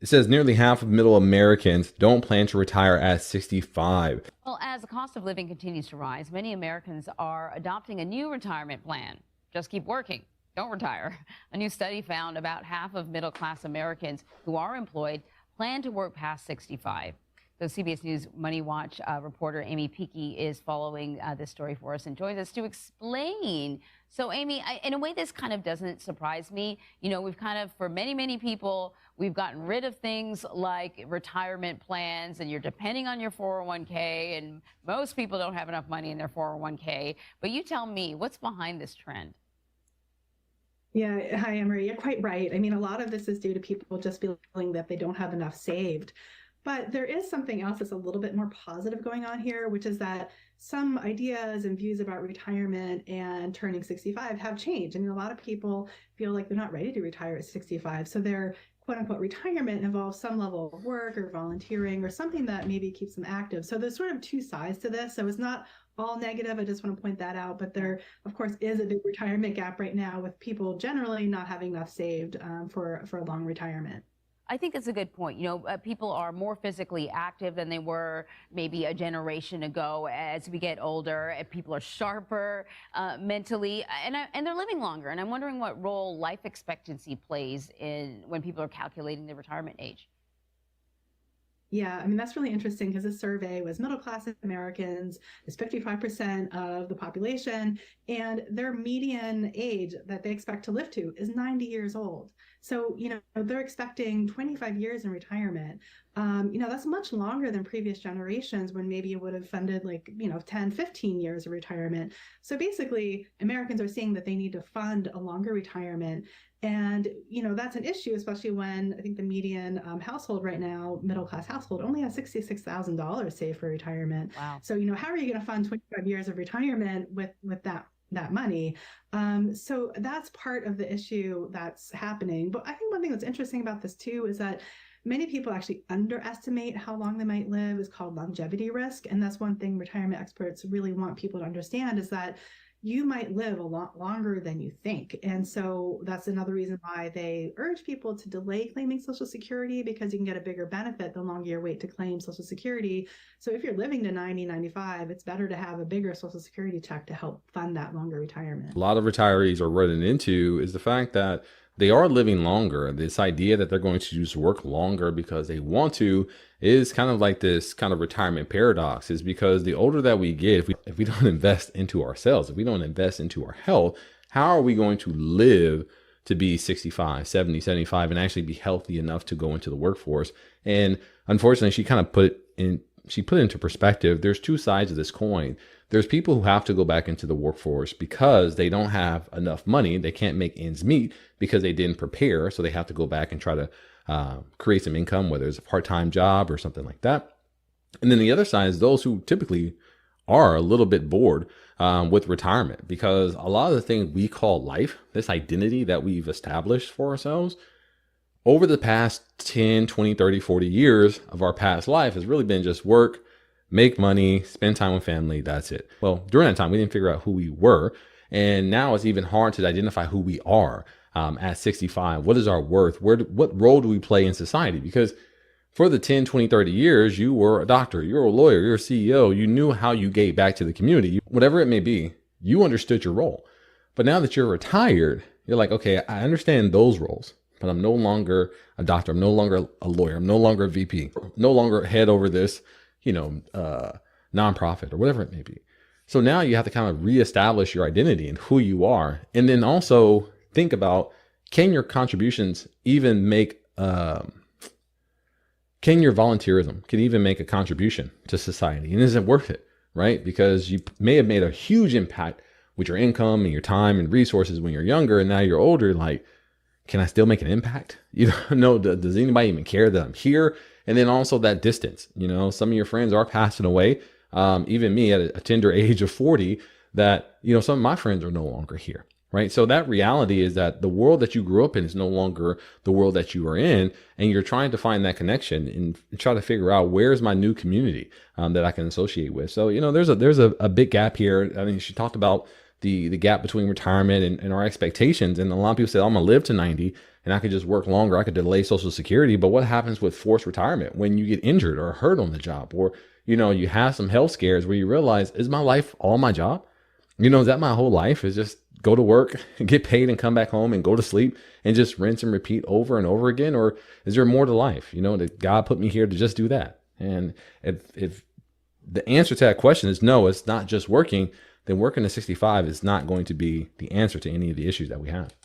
It says nearly half of middle Americans don't plan to retire at 65. Well, as the cost of living continues to rise, many Americans are adopting a new retirement plan. Just keep working. Don't retire. A new study found about half of middle class Americans who are employed plan to work past 65. So CBS News Money Watch reporter Amy Peakey is following this story for us and joins us to explain. So Amy, in a way, this kind of doesn't surprise me. You know, we've kind of, for many, many people, we've gotten rid of things like retirement plans, and you're depending on your 401k, and most people don't have enough money in their 401k. But you tell me, what's behind this trend? Yeah, hi, Emery. You're quite right. I mean, a lot of this is due to people just feeling that they don't have enough saved. But there is something else that's a little bit more positive going on here, which is that some ideas and views about retirement and turning 65 have changed. I mean, a lot of people feel like they're not ready to retire at 65. So their quote unquote retirement involves some level of work or volunteering or something that maybe keeps them active. So there's sort of two sides to this. So it's not all negative. I just want to point that out. But there, of course, is a big retirement gap right now with people generally not having enough saved for a long retirement. I think that's a good point. You know, people are more physically active than they were maybe a generation ago. As we get older, people are sharper mentally, and they're living longer. And I'm wondering what role life expectancy plays in when people are calculating the retirement age. Yeah, I mean, that's really interesting because this survey was middle class Americans, is 55% of the population, and their median age that they expect to live to is 90 years old. So, you know, they're expecting 25 years in retirement. You know, that's much longer than previous generations when maybe you would have funded like, you know, 10, 15 years of retirement. So basically, Americans are seeing that they need to fund a longer retirement. And, you know, that's an issue, especially when I think the median household right now, middle class household, only has $66,000 saved for retirement. Wow. So, you know, how are you going to fund 25 years of retirement with that money? So that's part of the issue that's happening. But I think one thing that's interesting about this too is that many people actually underestimate how long they might live. Is called longevity risk. And that's one thing retirement experts really want people to understand is that you might live a lot longer than you think. And so that's another reason why they urge people to delay claiming Social Security, because you can get a bigger benefit the longer you wait to claim Social Security. So if you're living to 90, 95, it's better to have a bigger Social Security check to help fund that longer retirement. A lot of retirees are running into is the fact that they are living longer. This idea that they're going to just work longer because they want to is kind of like this kind of retirement paradox, is because the older that we get, if we don't invest into ourselves, if we don't invest into our health, how are we going to live to be 65, 70, 75 and actually be healthy enough to go into the workforce? And unfortunately, she kind of put it into perspective. There's two sides of this coin. There's people who have to go back into the workforce because they don't have enough money. They can't make ends meet because they didn't prepare. So they have to go back and try to create some income, whether it's a part-time job or something like that. And then the other side is those who typically are a little bit bored with retirement, because a lot of the things we call life, this identity that we've established for ourselves over the past 10, 20, 30, 40 years of our past life has really been just work, make money, spend time with family. That's it. Well, during that time, we didn't figure out who we were. And now it's even hard to identify who we are at 65. What is our worth? What role do we play in society? Because for the 10, 20, 30 years, you were a doctor, you're a lawyer, you're a CEO. You knew how you gave back to the community, whatever it may be. You understood your role. But now that you're retired, you're like, okay, I understand those roles, but I'm no longer a doctor. I'm no longer a lawyer. I'm no longer a VP, no longer head over this, nonprofit or whatever it may be. So now you have to kind of reestablish your identity and who you are. And then also think about, can your contributions even make, can your volunteerism can even make a contribution to society? And is it worth it, right? Because you may have made a huge impact with your income and your time and resources when you're younger. And now you're older, like, can I still make an impact? You don't know, does anybody even care that I'm here? And then also that distance, some of your friends are passing away. Even me at a tender age of 40, that, some of my friends are no longer here, right? So that reality is that the world that you grew up in is no longer the world that you are in. And you're trying to find that connection and try to figure out, where's my new community that I can associate with. So, there's a big gap here. I mean, she talked about the gap between retirement and our expectations. And a lot of people say, I'm going to live to 90. and I could just work longer. I could delay Social Security. But what happens with forced retirement when you get injured or hurt on the job, or, you have some health scares where you realize, is my life all my job? Is that my whole life, is just go to work, get paid, and come back home and go to sleep and just rinse and repeat over and over again? Or is there more to life? Did God put me here to just do that? And if the answer to that question is no, it's not just working, then working to 65 is not going to be the answer to any of the issues that we have.